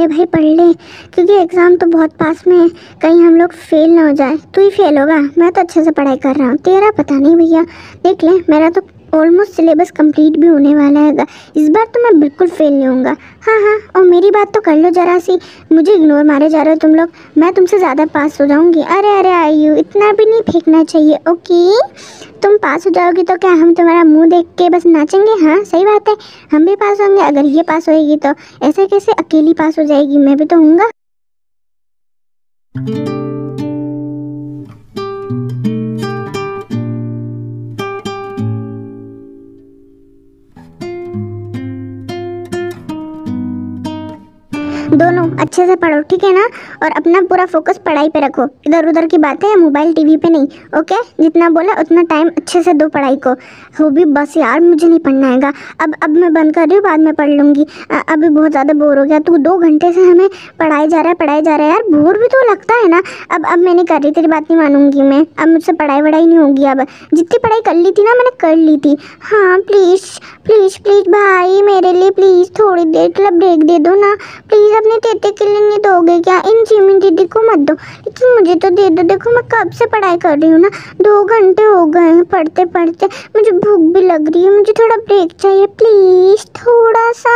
ले भाई, पढ़ ले, क्योंकि एग्ज़ाम तो बहुत पास में है, कहीं हम लोग फेल ना हो जाए। तू ही फेल होगा, मैं तो अच्छे से पढ़ाई कर रहा हूँ, तेरा पता नहीं भैया। देख ले, मेरा तो ऑलमोस्ट सिलेबस कंप्लीट भी होने वाला है, इस बार तो मैं बिल्कुल फेल नहीं होऊंगा। हाँ हाँ, और मेरी बात तो कर लो ज़रा सी, मुझे इग्नोर मारे जा रहे हो तुम लोग, मैं तुमसे ज़्यादा पास हो जाऊँगी। अरे अरे आयु, इतना भी नहीं फेंकना चाहिए। ओके, तुम पास हो जाओगी तो क्या हम तुम्हारा मुंह देख के बस नाचेंगे? हाँ सही बात है, हम भी पास होंगे। अगर ये पास होएगी तो ऐसे कैसे अकेली पास हो जाएगी, मैं भी तो हूँगा। दोनों अच्छे से पढ़ो, ठीक है ना, और अपना पूरा फोकस पढ़ाई पे रखो, इधर उधर की बातें या मोबाइल टीवी पे नहीं। ओके, जितना बोला उतना टाइम अच्छे से दो पढ़ाई को। हो भी बस यार, मुझे नहीं पढ़ना हैगा। अब मैं बंद कर रही हूँ, बाद में पढ़ लूँगी। अभी बहुत ज़्यादा बोर हो गया। तू 2 घंटे से हमें पढ़ाई जा रहा है यार, बोर भी तो लगता है ना। अब मैं नहीं कर रही, तेरी बात नहीं मानूंगी मैं। अब मुझसे पढ़ाई वढ़ाई नहीं होगी। अब जितनी पढ़ाई कर ली थी ना मैंने, कर ली थी। हाँ प्लीज़ प्लीज़ प्लीज़ भाई, मेरे लिए प्लीज़ थोड़ी देर के लिए ब्रेक दे दो ना प्लीज़। अपने तेते के लिए नहीं दोगे क्या? इन जिमिन दीदी को मत दो, लेकिन मुझे तो दे दो। देखो मैं कब से पढ़ाई कर रही हूँ ना, 2 घंटे हो गए हैं पढ़ते पढ़ते। मुझे भूख भी लग रही है, मुझे थोड़ा ब्रेक चाहिए प्लीज़, थोड़ा सा,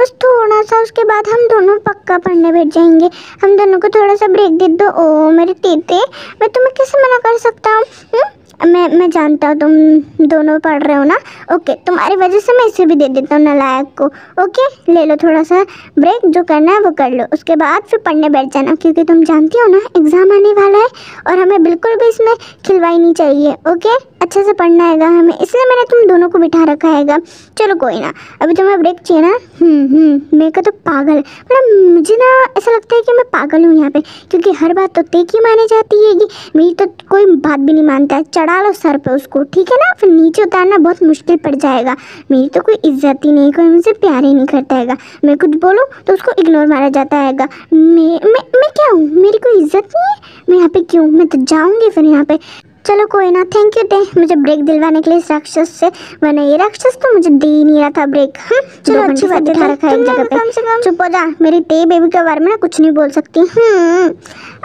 बस थोड़ा सा। उसके बाद हम दोनों पक्का पढ़ने बैठ जाएंगे। हम दोनों को थोड़ा सा ब्रेक दे दो। ओ मेरे तेते, मैं तुम्हें कैसे मना कर सकता हूँ? मैं जानता हूँ तुम दोनों पढ़ रहे हो ना। ओके, तुम्हारी वजह से मैं इसे भी दे देता हूँ नालायक को। ओके, ले लो थोड़ा सा ब्रेक, जो करना है वो कर लो, उसके बाद फिर पढ़ने बैठ जाना, क्योंकि तुम जानती हो ना एग्ज़ाम आने वाला है और हमें बिल्कुल भी इसमें खिलवाई नहीं चाहिए। ओके, अच्छे से पढ़ना हैगा हमें, इसलिए मैंने तुम दोनों को बिठा रखा हैगा। चलो कोई ना, अभी तुम्हें ब्रेक चाहिए ना? मेरे को तो पागल, मतलब मुझे ना ऐसा लगता है कि मैं पागल हूँ यहाँ पे, क्योंकि हर बात तो ते की मानी जाती है। मेरी तो कोई बात भी नहीं मानता है। चढ़ा लो सर पे उसको, ठीक है ना, फिर नीचे उतारना बहुत मुश्किल पड़ जाएगा। मेरी तो कोई इज्जत ही नहीं, कोई मुझसे प्यार ही नहीं करता हैगा। मैं कुछ बोलूँ तो उसको इग्नोर मारा जाता हैगा। मैं क्या हूँ? मेरी कोई इज्जत नहीं है? मैं यहाँ पे क्यों? मैं तो जाऊँगी फिर यहाँ पे। चलो कोई ना, थैंक यू ते मुझे ब्रेक दिलवाने के लिए इस राक्षस से, वरना ये राक्षस तो मुझे दे ही नहीं रहा था ब्रेक। चलो अच्छी बात दिखा रखा है एक जगह पे। कम से कम चुप हो जा, मेरी ते बेबी के बारे में ना कुछ नहीं बोल सकती।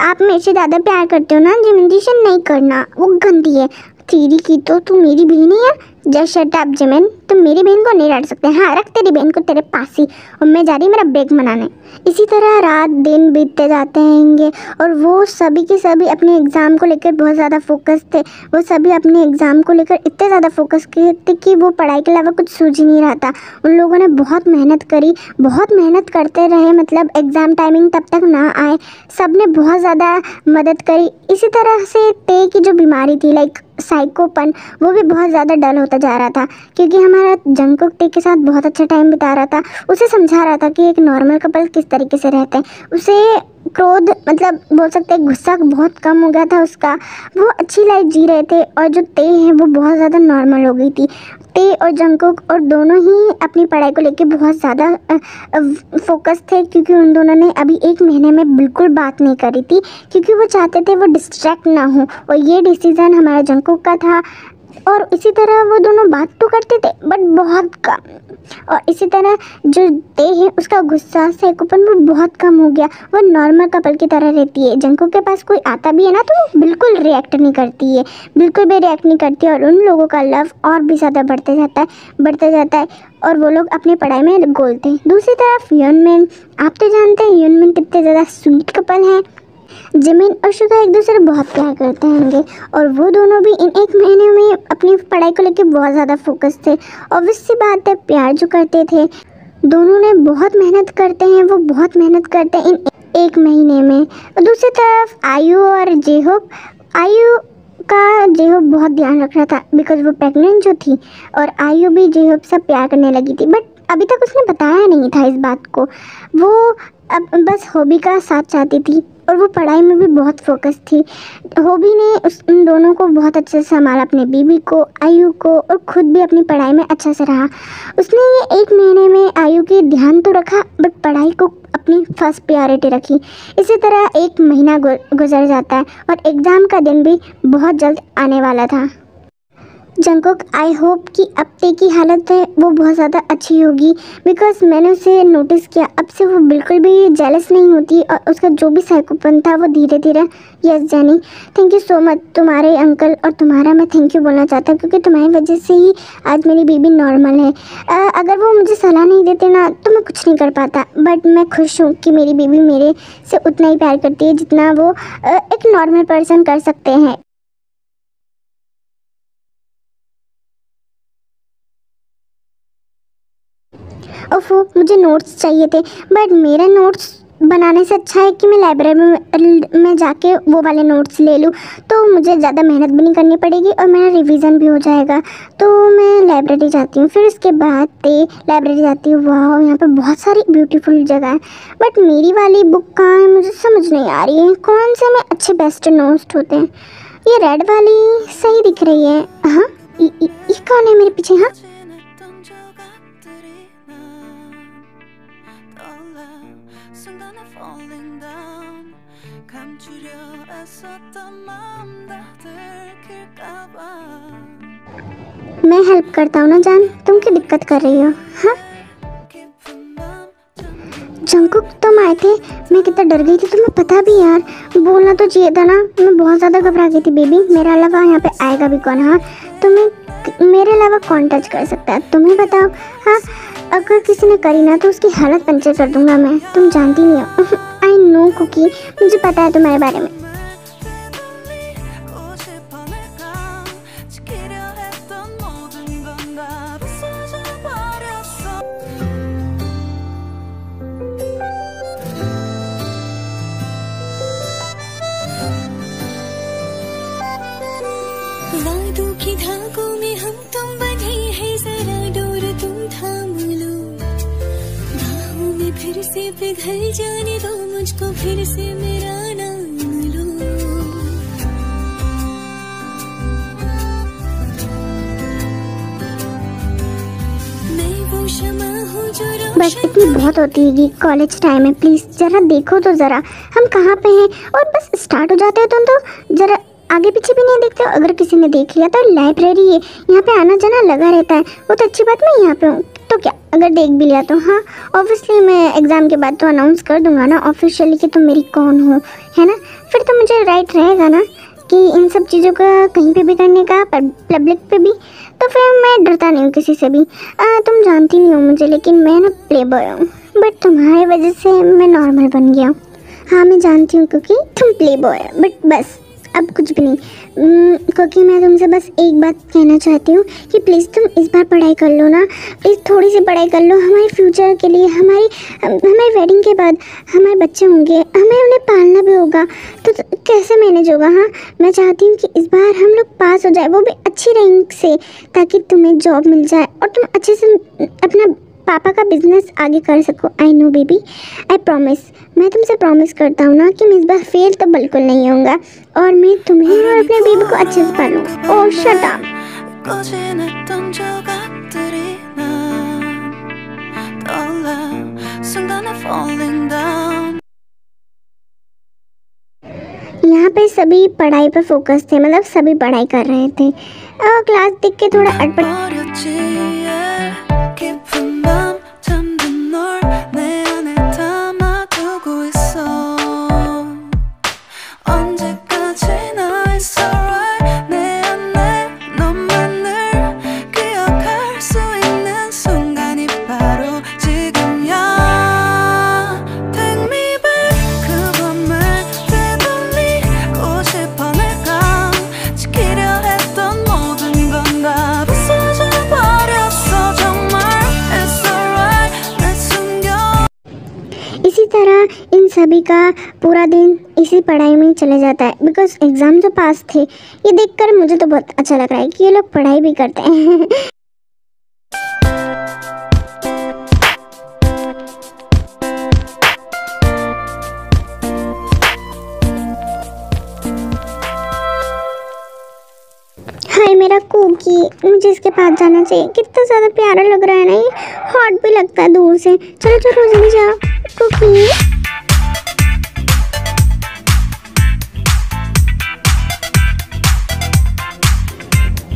आप मेरे से ज़्यादा प्यार करते हो ना, जिमिन नहीं करना, वो गंदी है। तेरी की तो तू मेरी बहन ही है। जस्ट शट अप जिमिन, तुम मेरी बहन को नहीं डांट सकते। हाँ, रख तेरी बहन को तेरे पास ही, और मैं जा रही मेरा ब्रेक मनाने। इसी तरह रात दिन बीतते जाते हैंगे और वो सभी के सभी अपने एग्ज़ाम को लेकर बहुत ज़्यादा फोकस थे। वो सभी अपने एग्ज़ाम को लेकर इतने ज़्यादा फोकस किए थे कि वो पढ़ाई के अलावा कुछ सूझ ही नहीं रहा था। उन लोगों ने बहुत मेहनत करी, बहुत मेहनत करते रहे, मतलब एग्ज़ाम टाइमिंग तब तक ना आए। सब ने बहुत ज़्यादा मदद करी। इसी तरह से ते की जो बीमारी थी, लाइक साइकोपन, वो भी बहुत ज़्यादा डल होता जा रहा था, क्योंकि हमारा जंगकुक ते के साथ बहुत अच्छा टाइम बिता रहा था। उसे समझा रहा था कि एक नॉर्मल कपल किस तरीके से रहते हैं। उसे क्रोध, मतलब बोल सकते हैं गुस्सा बहुत कम हो गया था उसका। वो अच्छी लाइफ जी रहे थे, और जो ते है वो बहुत ज़्यादा नॉर्मल हो गई थी। ते और जंगकुक और दोनों ही अपनी पढ़ाई को लेके बहुत ज़्यादा फोकस थे, क्योंकि उन दोनों ने अभी 1 महीने में बिल्कुल बात नहीं करी थी, क्योंकि वो चाहते थे वो डिस्ट्रैक्ट ना हो, और ये डिसीज़न हमारा जंगकुक का था। और इसी तरह वो दोनों बात तो करते थे बट बहुत कम। और इसी तरह जो ते है उसका गुस्सा साइकोपन वो बहुत कम हो गया। वो नॉर्मल कपल की तरह रहती है। जंगकुक के पास कोई आता भी है ना तो वो बिल्कुल रिएक्ट नहीं करती है, बिल्कुल भी रिएक्ट नहीं करती है। और उन लोगों का लव और भी ज़्यादा बढ़ते जाता है और वो लोग अपनी पढ़ाई में गोलते हैं। दूसरी तरफ यूनमिन, आप तो जानते हैं यूनमिन कितने ज़्यादा स्वीट कपल हैं। जिमिन और शुगा एक दूसरे बहुत प्यार करते होंगे, और वो दोनों भी इन 1 महीने में अपनी पढ़ाई को लेकर बहुत ज़्यादा फोकस थे। ऑब्वियस सी बात है, प्यार जो करते थे दोनों ने बहुत मेहनत करते हैं, वो बहुत मेहनत करते हैं इन 1 महीने में। और दूसरी तरफ आयु और जेहोप, आयु का जेहोप बहुत ध्यान रख रहा था बिकॉज वो प्रेग्नेंट जो थी, और आयु भी जेहोप से प्यार करने लगी थी, बट अभी तक उसने बताया नहीं था इस बात को। वो अब बस हॉबी का साथ चाहती थी, और वो पढ़ाई में भी बहुत फोकस थी। हॉबी ने उन दोनों को बहुत अच्छे से संभाला, अपने बीबी को, आयु को, और खुद भी अपनी पढ़ाई में अच्छे से रहा। उसने ये 1 महीने में आयु की ध्यान तो रखा, बट पढ़ाई को अपनी फर्स्ट प्रायोरिटी रखी। इसी तरह 1 महीना गुजर जाता है और एग्ज़ाम का दिन भी बहुत जल्द आने वाला था। जंगकुक आई होप कि अब ते की हालत है वो बहुत ज़्यादा अच्छी होगी, बिकॉज मैंने उसे नोटिस किया, अब से वो बिल्कुल भी जेलस नहीं होती और उसका जो भी साइकोपन था वो धीरे धीरे। Yes Jenny, thank you so much. तुम्हारे अंकल और तुम्हारा मैं थैंक यू बोलना चाहता हूँ, क्योंकि तुम्हारी वजह से ही आज मेरी बेबी नॉर्मल है। अगर वो मुझे सलाह नहीं देते ना तो मैं कुछ नहीं कर पाता, बट मैं खुश हूँ कि मेरी बेबी मेरे से उतना ही प्यार करती है जितना वो एक नॉर्मल पर्सन कर सकते हैं। ओफो, मुझे नोट्स चाहिए थे, बट मेरे नोट्स बनाने से अच्छा है कि मैं लाइब्रेरी में जाके वो वाले नोट्स ले लूँ, तो मुझे ज़्यादा मेहनत भी नहीं करनी पड़ेगी और मेरा रिवीजन भी हो जाएगा। तो मैं लाइब्रेरी जाती हूँ, फिर उसके बाद लाइब्रेरी जाती हूँ। वाह, यहाँ पे बहुत सारी ब्यूटीफुल जगह है, बट मेरी वाली बुक कहाँ है मुझे समझ नहीं आ रही है। कौन से में अच्छे बेस्ट नोट्स होते हैं? ये रेड वाली सही दिख रही है। हाँ, ये कौन है मेरे पीछे? हाँ, मैं हेल्प करता हूँ ना जान, तुम क्या दिक्कत कर रही हो? हाँ जंगकुक, तुम आए थे, मैं कितना डर गई थी, तुम्हें पता भी यार, बोलना तो चाहिए था ना। मैं बहुत ज़्यादा घबरा गई थी बेबी। मेरे अलावा यहाँ पे आएगा भी कौन? हाँ, तुम्हें मेरे अलावा कौन टच कर सकता है, तुम्हें बताओ। हाँ, अगर किसी ने करी ना तो उसकी हालत पंचर कर दूंगा मैं, तुम जानती नहीं हो। आई नो कुकी, मुझे पता है तुम्हारे बारे में। वादों की धागों में हम तुम बंधे हैं, जरा डोर तुम थाम लो, बाहों में फिर से पिघल जाने दो मुझको, फिर से मेरा नाम लो। मैं वो शमा हूँ जो बस इतनी बहुत होती है, कॉलेज टाइम है, प्लीज़ ज़रा देखो तो ज़रा हम कहाँ पे हैं, और बस स्टार्ट हो जाते हो तुम तो ज़रा आगे पीछे भी नहीं देखते हो। अगर किसी ने देख लिया तो लाइब्रेरी है, यहाँ पे आना जाना लगा रहता है, वो तो अच्छी बात मैं यहाँ पे हूँ तो क्या, अगर देख भी लिया तो हाँ ऑब्वियसली मैं एग्ज़ाम के बाद तो अनाउंस कर दूंगा ना ऑफिशियली कि तुम मेरी कौन हो, है ना। फिर तो मुझे राइट रहेगा ना कि इन सब चीज़ों का कहीं पे भी करने का, पब्लिक पे भी, तो फिर मैं डरता नहीं हूँ किसी से भी। तुम जानती नहीं हो मुझे, लेकिन मैं ना प्ले बॉय हूँ, बट तुम्हारी वजह से मैं नॉर्मल बन गया हूँ। हाँ मैं जानती हूँ क्योंकि तुम प्ले बॉय है, बट बस अब कुछ भी नहीं। क्योंकि मैं तुमसे बस एक बात कहना चाहती हूँ कि प्लीज़ तुम इस बार पढ़ाई कर लो ना, प्लीज़ थोड़ी सी पढ़ाई कर लो हमारे फ्यूचर के लिए। हमारी वेडिंग के बाद हमारे बच्चे होंगे, हमें उन्हें पालना भी होगा, तो कैसे मैनेज होगा? हाँ, मैं चाहती हूँ कि इस बार हम लोग पास हो जाए, वो भी अच्छी रैंक से, ताकि तुम्हें जॉब मिल जाए और तुम अच्छे से अपना पापा का बिजनेस आगे कर सको। I know baby, I promise, मैं तुमसे प्रॉमिस करता हूँ ना कि मैं इस बार फेल तो बिल्कुल नहीं होऊंगा, और मैं तुम्हें और अपने बेबी को अच्छे से पालूंगा। ओह शट अप। यहाँ पे सभी पढ़ाई पे फोकस थे, मतलब सभी पढ़ाई कर रहे थे, और क्लास देख के थोड़ा अटपट। इसी तरह इन सभी का पूरा दिन इसी पढ़ाई में ही चले जाता है, बिकॉज एग्ज़ाम तो पास थे। ये देखकर मुझे तो बहुत अच्छा लग रहा है कि ये लोग पढ़ाई भी करते हैं। हाय मेरा कुकी, मुझे इसके पास जाना चाहिए, कितना ज़्यादा प्यारा लग रहा है ना, ये हॉट भी लगता है दूर से। चलो चलो जल्दी जाओ कुकी।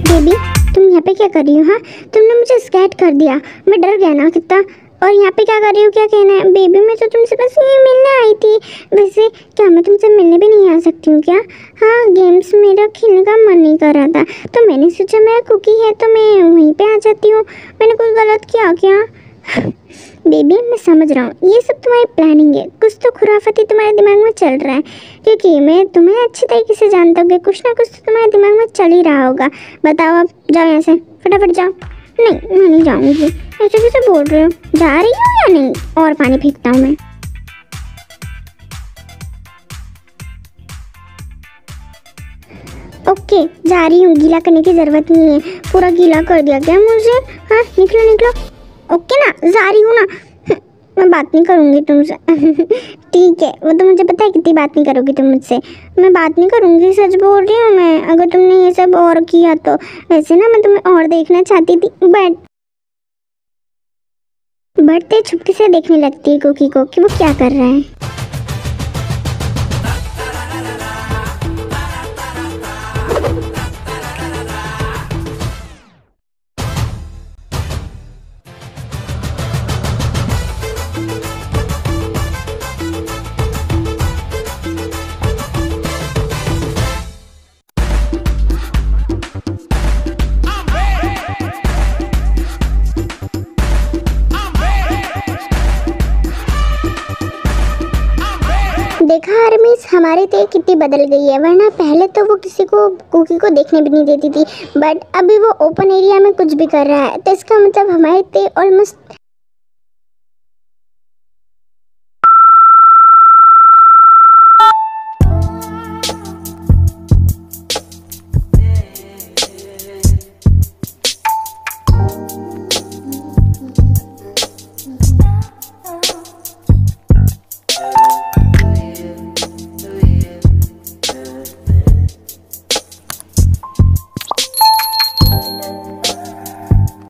बेबी तुम यहाँ पे क्या कर रही हो? हाँ, तुमने मुझे स्कैट कर दिया, मैं डर गया ना कितना। और यहाँ पे क्या कर रही हो? क्या कहना है? बेबी मैं तो तुमसे बस ये मिलने आई थी। वैसे क्या मैं तुमसे मिलने भी नहीं आ सकती हूँ क्या? हाँ, गेम्स मेरा खेलने का मन नहीं कर रहा था, तो मैंने सोचा मेरा कुकी है तो मैं वहीं पे आ जाती हूँ। मैंने कुछ गलत किया क्या? बेबी मैं समझ रहा हूँ ये सब तुम्हारी प्लानिंग है, कुछ तो खुराफाती तुम्हारे दिमाग में चल रहा है, क्योंकि मैं तुम्हें अच्छी तरीके से जानता हूँ कि कुछ ना कुछ तो तुम्हारे दिमाग में चल ही रहा होगा। बताओ अब, जाओ यहाँ से, फटाफट जाओ। नहीं मैं नहीं जाऊँगी। ऐसे कैसे बोल रहे हो? जा रही हो या नहीं? और पानी फेंकता हूँ मैं। ओके जा रही हूँ, गीला करने की ज़रूरत नहीं है। पूरा गीला कर दिया क्या मुझे? हाँ निकलो निकलो। ओके ना, जा रही हूँ ना। मैं बात नहीं करूँगी तुमसे। ठीक है, वो तो मुझे पता है कितनी बात नहीं करोगी तुम मुझसे। मैं बात नहीं करूँगी, सच बोल रही हूँ मैं। अगर तुमने ये सब और किया तो। वैसे ना मैं तुम्हें और देखना चाहती थी, बट छुपके से देखने लगती है कुकी को कि वो क्या कर रहा है। देखा हरमीस, हमारी तो कितनी बदल गई है। वरना पहले तो वो किसी को कुकी को देखने भी नहीं देती थी, बट अभी वो ओपन एरिया में कुछ भी कर रहा है, तो इसका मतलब हमारी तो ऑलमोस्ट